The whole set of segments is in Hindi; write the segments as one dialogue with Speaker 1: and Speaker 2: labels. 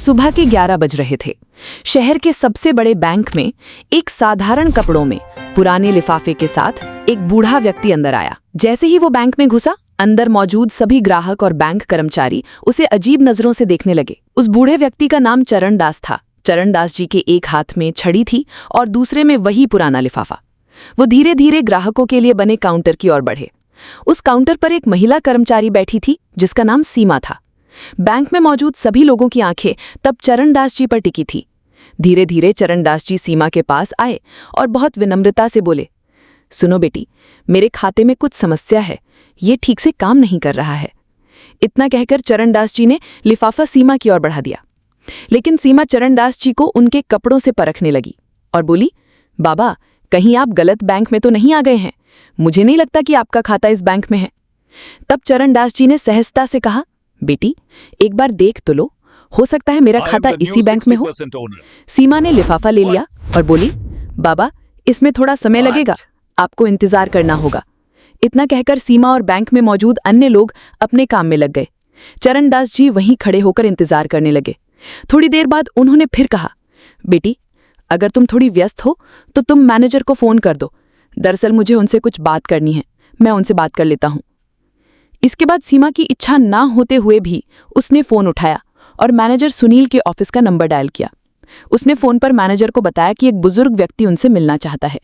Speaker 1: सुबह के 11 बज रहे थे। शहर के सबसे बड़े बैंक में एक साधारण कपड़ों में पुराने लिफाफे के साथ एक बूढ़ा व्यक्ति अंदर आया। जैसे ही वो बैंक में घुसा, अंदर मौजूद सभी ग्राहक और बैंक कर्मचारी उसे अजीब नजरों से देखने लगे। उस बूढ़े व्यक्ति का नाम चरणदास था। चरणदास जी के एक हाथ में छड़ी थी और दूसरे में वही पुराना लिफाफा। वो धीरे धीरे ग्राहकों के लिए बने काउंटर की ओर बढ़े। उस काउंटर पर एक महिला कर्मचारी बैठी थी जिसका नाम सीमा था। बैंक में मौजूद सभी लोगों की आंखें तब चरणदास जी पर टिकी थी। धीरे धीरे चरणदास जी सीमा के पास आए और बहुत विनम्रता से बोले, सुनो बेटी, मेरे खाते में कुछ समस्या है, ये ठीक से काम नहीं कर रहा है। इतना कहकर चरणदास जी ने लिफाफा सीमा की ओर बढ़ा दिया। लेकिन सीमा चरणदास जी को उनके कपड़ों से परखने लगी और बोली, बाबा, कहीं आप गलत बैंक में तो नहीं आ गए हैं? मुझे नहीं लगता कि आपका खाता इस बैंक में है। तब चरणदास जी ने सहजता से कहा, बेटी, एक बार देख तो लो, हो सकता है मेरा खाता इसी बैंक में हो। सीमा ने लिफाफा ले लिया और बोली, बाबा, इसमें थोड़ा समय लगेगा, आपको इंतजार करना होगा। इतना कहकर सीमा और बैंक में मौजूद अन्य लोग अपने काम में लग गए। चरणदास जी वहीं खड़े होकर इंतजार करने लगे। थोड़ी देर बाद उन्होंने फिर कहा, बेटी, अगर तुम थोड़ी व्यस्त हो तो तुम मैनेजर को फोन कर दो। दरअसल मुझे उनसे कुछ बात करनी है, मैं उनसे बात कर लेता हूं। इसके बाद सीमा की इच्छा ना होते हुए भी उसने फोन उठाया और मैनेजर सुनील के ऑफिस का नंबर डायल किया। उसने फोन पर मैनेजर को बताया कि एक बुजुर्ग व्यक्ति उनसे मिलना चाहता है।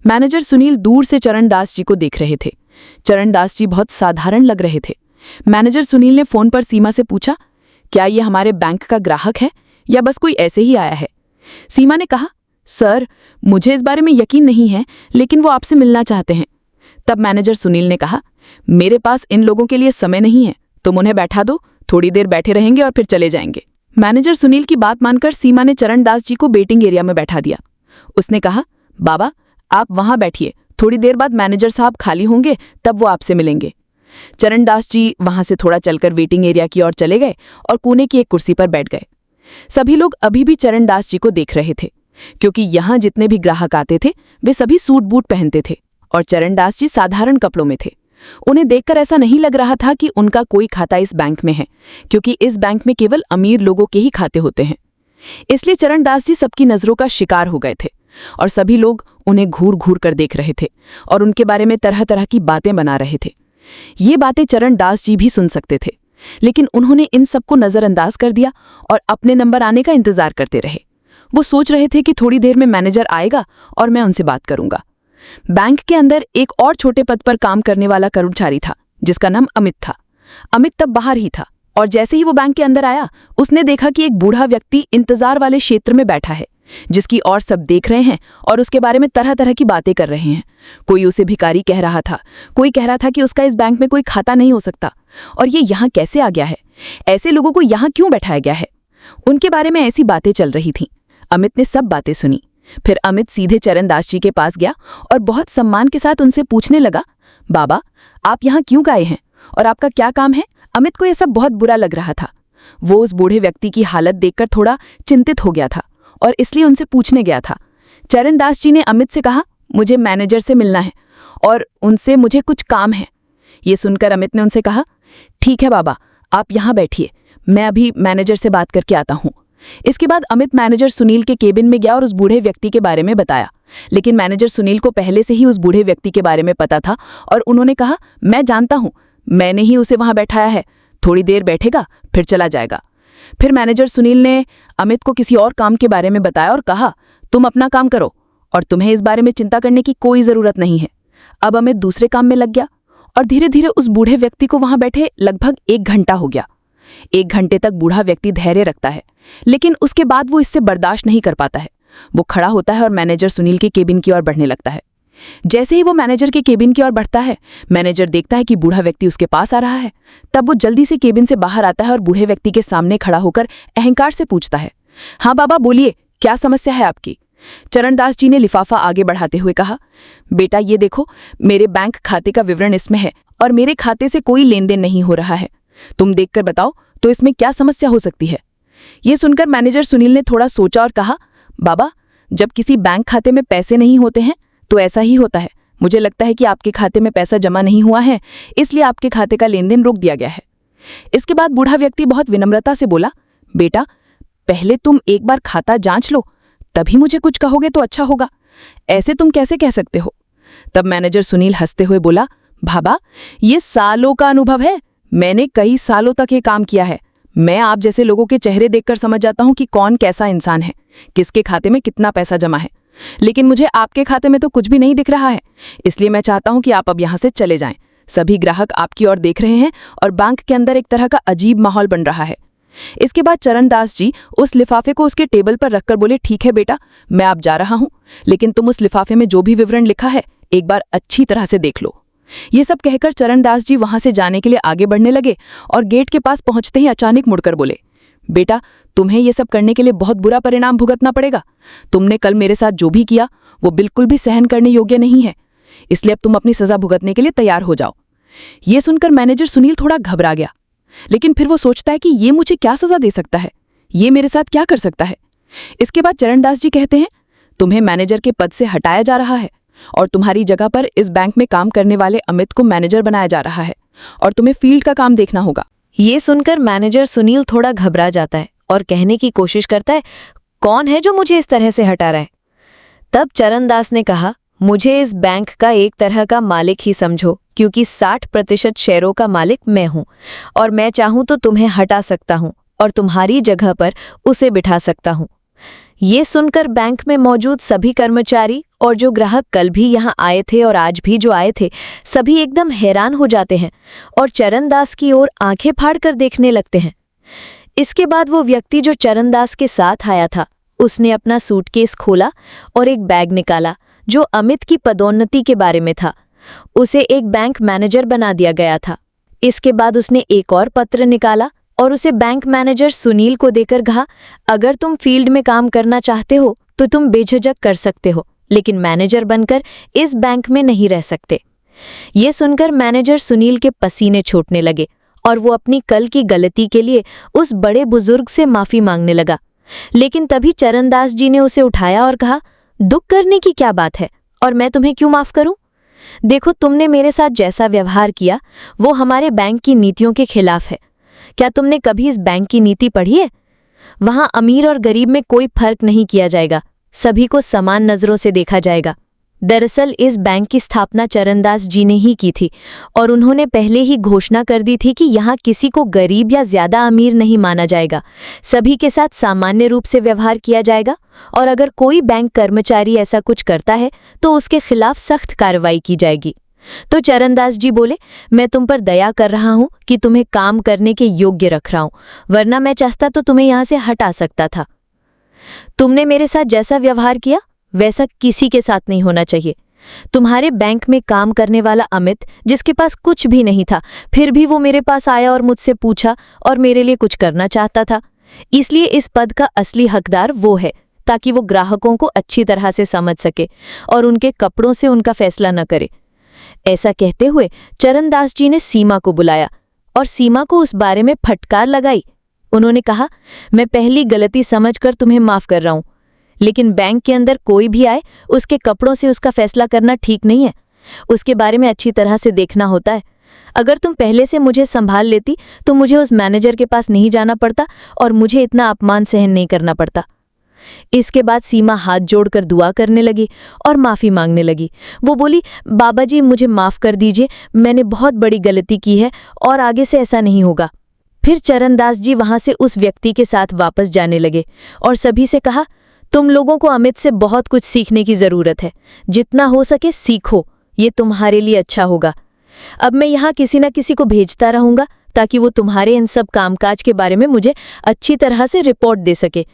Speaker 1: मैनेजर सुनील दूर से चरणदास जी को देख रहे थे। चरणदास जी बहुत साधारण लग रहे थे। मैनेजर सुनील ने फोन पर सीमा से पूछा, क्या ये हमारे बैंक का ग्राहक है या बस कोई ऐसे ही आया है? सीमा ने कहा, सर, मुझे इस बारे में यकीन नहीं है, लेकिन वो आपसे मिलना चाहते हैं। तब मैनेजर सुनील ने कहा, मेरे पास इन लोगों के लिए समय नहीं है, तुम उन्हें बैठा दो, थोड़ी देर बैठे रहेंगे और फिर चले जाएंगे। मैनेजर सुनील की बात मानकर सीमा ने चरणदास जी को वेटिंग एरिया में बैठा दिया। उसने कहा, बाबा, आप वहां बैठिए, थोड़ी देर बाद मैनेजर साहब खाली होंगे, तब वो आपसे मिलेंगे। चरणदास जी वहां से थोड़ा चलकर वेटिंग एरिया की ओर चले गए और कोने की एक कुर्सी पर बैठ गए। सभी लोग अभी भी चरणदास जी को देख रहे थे, क्योंकि यहां जितने भी ग्राहक आते थे वे सभी सूट बूट पहनते थे और चरणदास जी साधारण कपड़ों में थे। उन्हें देखकर ऐसा नहीं लग रहा था कि उनका कोई खाता इस बैंक में है, क्योंकि इस बैंक में केवल अमीर लोगों के ही खाते होते हैं। इसलिए चरणदास जी सबकी नजरों का शिकार हो गए थे और सभी लोग उन्हें घूर घूर कर देख रहे थे और उनके बारे में तरह तरह की बातें बना रहे थे। ये बातें चरणदास जी भी सुन सकते थे, लेकिन उन्होंने इन सबको नजरअंदाज कर दिया और अपने नंबर आने का इंतजार करते रहे। वो सोच रहे थे कि थोड़ी देर में मैनेजर आएगा और मैं उनसे बात करूंगा। बैंक के अंदर एक और छोटे पद पर काम करने वाला कर्मचारी था जिसका नाम अमित था। अमित तब बाहर ही था और जैसे ही वो बैंक के अंदर आया, उसने देखा कि एक बूढ़ा व्यक्ति इंतजार वाले क्षेत्र में बैठा है, जिसकी ओर सब देख रहे हैं और उसके बारे में तरह तरह की बातें कर रहे हैं। कोई उसे भिखारी कह रहा था, कोई कह रहा था कि उसका इस बैंक में कोई खाता नहीं हो सकता और ये यहाँ कैसे आ गया है, ऐसे लोगों को यहाँ क्यों बैठाया गया है। उनके बारे में ऐसी बातें चल रही थीं। अमित ने सब बातें सुनी। फिर अमित सीधे चरणदास जी के पास गया और बहुत सम्मान के साथ उनसे पूछने लगा, बाबा, आप यहाँ क्यों आए हैं और आपका क्या काम है? अमित को यह सब बहुत बुरा लग रहा था। वो उस बूढ़े व्यक्ति की हालत देखकर थोड़ा चिंतित हो गया था और इसलिए उनसे पूछने गया था। चरणदास जी ने अमित से कहा, मुझे मैनेजर से मिलना है और उनसे मुझे कुछ काम है। ये सुनकर अमित ने उनसे कहा, ठीक है बाबा, आप यहाँ बैठिए, मैं अभी मैनेजर से बात करके आता हूँ। इसके बाद अमित मैनेजर सुनील के केबिन में गया और उस बूढ़े व्यक्ति के बारे में बताया। लेकिन मैनेजर सुनील को पहले से ही उस बूढ़े व्यक्ति के बारे में पता था और उन्होंने कहा, मैं जानता हूं, मैंने ही उसे वहां बैठाया है, थोड़ी देर बैठेगा फिर चला जाएगा। फिर मैनेजर सुनील ने अमित को किसी और काम के बारे में बताया और कहा, तुम अपना काम करो और तुम्हें इस बारे में चिंता करने की कोई जरूरत नहीं है। अब अमित दूसरे काम में लग गया और धीरे धीरे उस बूढ़े व्यक्ति को वहां बैठे लगभग 1 घंटा हो गया। 1 घंटे तक बूढ़ा व्यक्ति धैर्य रखता है, लेकिन उसके बाद वो इससे बर्दाश्त नहीं कर पाता है। वो खड़ा होता है और मैनेजर सुनील के केबिन की ओर बढ़ने लगता है। जैसे ही वो मैनेजर के केबिन की ओर बढ़ता है, मैनेजर देखता है कि बूढ़ा व्यक्ति उसके पास आ रहा है। तब वो जल्दी से केबिन से बाहर आता है और बूढ़े व्यक्ति के सामने खड़ा होकर अहंकार से पूछता है, हाँ बाबा, बोलिए, क्या समस्या है आपकी? चरणदास जी ने लिफाफा आगे बढ़ाते हुए कहा, बेटा, ये देखो, मेरे बैंक खाते का विवरण इसमें है और मेरे खाते से कोई लेन देन नहीं हो रहा है। तुम देखकर बताओ तो इसमें क्या समस्या हो सकती है। ये सुनकर मैनेजर सुनील ने थोड़ा सोचा और कहा, बाबा, जब किसी बैंक खाते में पैसे नहीं होते हैं तो ऐसा ही होता है। मुझे लगता है कि आपके खाते में पैसा जमा नहीं हुआ है, इसलिए आपके खाते का लेन देन रोक दिया गया है। इसके बाद बूढ़ा व्यक्ति बहुत विनम्रता से बोला, बेटा, पहले तुम एक बार खाता जांच लो, तभी मुझे कुछ कहोगे तो अच्छा होगा। ऐसे तुम कैसे कह सकते हो? तब मैनेजर सुनील हंसते हुए बोला, भाभा, ये सालों का अनुभव है। मैंने कई सालों तक ये काम किया है। मैं आप जैसे लोगों के चेहरे देखकर समझ जाता हूं कि कौन कैसा इंसान है, किसके खाते में कितना पैसा जमा है। लेकिन मुझे आपके खाते में तो कुछ भी नहीं दिख रहा है, इसलिए मैं चाहता हूं कि आप अब यहां से चले जाएं। सभी ग्राहक आपकी ओर देख रहे हैं और बैंक के अंदर एक तरह का अजीब माहौल बन रहा है। इसके बाद चरणदास जी उस लिफाफे को उसके टेबल पर रखकर बोले, ठीक है बेटा, मैं अब जा रहा हूं, लेकिन तुम उस लिफाफे में जो भी विवरण लिखा है एक बार अच्छी तरह से देख लो। ये सब कहकर चरणदास जी वहां से जाने के लिए आगे बढ़ने लगे और गेट के पास पहुंचते ही अचानक मुड़कर बोले, बेटा, तुम्हें ये सब करने के लिए बहुत बुरा परिणाम भुगतना पड़ेगा। तुमने कल मेरे साथ जो भी किया वो बिल्कुल भी सहन करने योग्य नहीं है, इसलिए अब तुम अपनी सजा भुगतने के लिए तैयार हो जाओ। ये सुनकर मैनेजर सुनील थोड़ा घबरा गया, लेकिन फिर वो सोचता है कि ये मुझे क्या सजा दे सकता है, ये मेरे साथ क्या कर सकता है। इसके बाद चरणदास जी कहते हैं, तुम्हें मैनेजर के पद से हटाया जा रहा है और तुम्हारी जगह पर इस बैंक में काम करने वाले अमित को मैनेजर बनाया जा रहा है और तुम्हें फील्ड का काम देखना होगा।
Speaker 2: ये सुनकर मैनेजर सुनील थोड़ा घबरा जाता है और कहने की कोशिश करता है, कौन है जो मुझे इस तरह से हटा रहा है? तब चरणदास ने कहा, मुझे इस बैंक का एक तरह का मालिक ही समझो, क्योंकि 60% शेयरों का मालिक मैं हूं और मैं चाहूं तो तुम्हें हटा सकता हूं और तुम्हारी जगह पर उसे बिठा सकता हूं। ये सुनकर बैंक में मौजूद सभी कर्मचारी और जो ग्राहक कल भी यहां आए थे और आज भी जो आए थे, सभी एकदम हैरान हो जाते हैं और चरणदास की ओर आंखें फाड़कर देखने लगते हैं। इसके बाद वो व्यक्ति जो चरणदास के साथ आया था, उसने अपना सूटकेस खोला और एक बैग निकाला जो अमित की पदोन्नति के बारे में था। उसे एक बैंक मैनेजर बना दिया गया था। इसके बाद उसने एक और पत्र निकाला और उसे बैंक मैनेजर सुनील को देकर कहा, अगर तुम फील्ड में काम करना चाहते हो तो तुम बेझिझक कर सकते हो, लेकिन मैनेजर बनकर इस बैंक में नहीं रह सकते। ये सुनकर मैनेजर सुनील के पसीने छूटने लगे और वो अपनी कल की गलती के लिए उस बड़े बुजुर्ग से माफी मांगने लगा। लेकिन तभी चरणदास जी ने उसे उठाया और कहा, दुख करने की क्या बात है और मैं तुम्हें क्यों माफ करूं? देखो, तुमने मेरे साथ जैसा व्यवहार किया वो हमारे बैंक की नीतियों के खिलाफ है। क्या तुमने कभी इस बैंक की नीति पढ़ी है? वहां अमीर और गरीब में कोई फर्क नहीं किया जाएगा, सभी को समान नजरों से देखा जाएगा। दरअसल इस बैंक की स्थापना चरणदास जी ने ही की थी और उन्होंने पहले ही घोषणा कर दी थी कि यहाँ किसी को गरीब या ज्यादा अमीर नहीं माना जाएगा, सभी के साथ सामान्य रूप से व्यवहार किया जाएगा और अगर कोई बैंक कर्मचारी ऐसा कुछ करता है तो उसके खिलाफ सख्त कार्रवाई की जाएगी। तो चरणदास जी बोले, मैं तुम पर दया कर रहा हूं कि तुम्हें काम करने के योग्य रख रहा हूं, वरना मैं चाहता तो तुम्हें यहां से हटा सकता था। तुमने मेरे साथ जैसा व्यवहार किया वैसा किसी के साथ नहीं होना चाहिए। तुम्हारे बैंक में काम करने वाला अमित, जिसके पास कुछ भी नहीं था, फिर भी वो मेरे पास आया और मुझसे पूछा और मेरे लिए कुछ करना चाहता था। इसलिए इस पद का असली हकदार वो है, ताकि वो ग्राहकों को अच्छी तरह से समझ सके और उनके कपड़ों से उनका फैसला न करे। ऐसा कहते हुए चरणदास जी ने सीमा को बुलाया और सीमा को उस बारे में फटकार लगाई। उन्होंने कहा, मैं पहली गलती समझकर तुम्हें माफ कर रहा हूं, लेकिन बैंक के अंदर कोई भी आए उसके कपड़ों से उसका फैसला करना ठीक नहीं है। उसके बारे में अच्छी तरह से देखना होता है। अगर तुम पहले से मुझे संभाल लेती तो मुझे उस मैनेजर के पास नहीं जाना पड़ता और मुझे इतना अपमान सहन नहीं करना पड़ता। इसके बाद सीमा हाथ जोड़कर दुआ करने लगी और माफी मांगने लगी। वो बोली, बाबा जी मुझे माफ कर दीजिए, मैंने बहुत बड़ी गलती की है और आगे से ऐसा नहीं होगा। फिर चरणदास जी वहां से उस व्यक्ति के साथ वापस जाने लगे और सभी से कहा, तुम लोगों को अमित से बहुत कुछ सीखने की जरूरत है, जितना हो सके सीखो, ये तुम्हारे लिए अच्छा होगा। अब मैं यहाँ किसी न किसी को भेजता रहूंगा ताकि वो तुम्हारे इन सब कामकाज के बारे में मुझे अच्छी तरह से रिपोर्ट दे सके।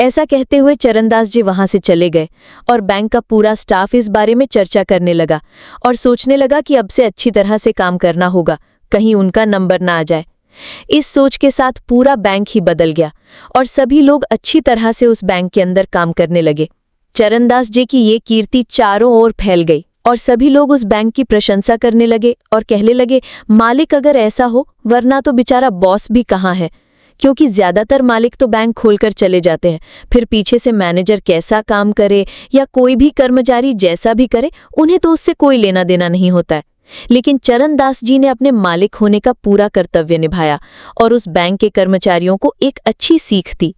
Speaker 2: ऐसा कहते हुए चरणदास जी वहां से चले गए और बैंक का पूरा स्टाफ इस बारे में चर्चा करने लगा और सोचने लगा कि अब से अच्छी तरह से काम करना होगा, कहीं उनका नंबर ना आ जाए। इस सोच के साथ पूरा बैंक ही बदल गया और सभी लोग अच्छी तरह से उस बैंक के अंदर काम करने लगे। चरणदास जी की ये कीर्ति चारों ओर फैल गई और सभी लोग उस बैंक की प्रशंसा करने लगे और कहने लगे, मालिक अगर ऐसा हो, वरना तो बेचारा बॉस भी कहाँ है, क्योंकि ज्यादातर मालिक तो बैंक खोलकर चले जाते हैं, फिर पीछे से मैनेजर कैसा काम करे या कोई भी कर्मचारी जैसा भी करे, उन्हें तो उससे कोई लेना देना नहीं होता है। लेकिन चरणदास जी ने अपने मालिक होने का पूरा कर्तव्य निभाया और उस बैंक के कर्मचारियों को एक अच्छी सीख दी।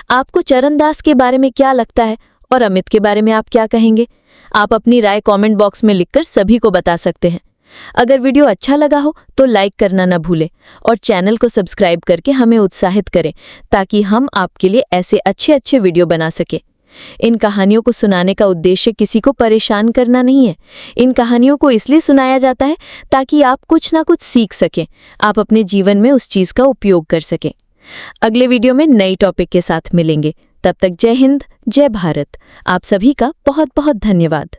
Speaker 2: आपको चरणदास के बारे में क्या लगता है और अमित के बारे में आप क्या कहेंगे? आप अपनी राय कमेंट बॉक्स में लिखकर सभी को बता सकते हैं। अगर वीडियो अच्छा लगा हो तो लाइक करना न भूलें और चैनल को सब्सक्राइब करके हमें उत्साहित करें ताकि हम आपके लिए ऐसे अच्छे वीडियो बना सकें। इन कहानियों को सुनाने का उद्देश्य किसी को परेशान करना नहीं है। इन कहानियों को इसलिए सुनाया जाता है ताकि आप कुछ ना कुछ सीख सकें, आप अपने जीवन में उस चीज़ का उपयोग कर सकें। अगले वीडियो में नई टॉपिक के साथ मिलेंगे। तब तक जय हिंद, जय भारत। आप सभी का बहुत बहुत धन्यवाद।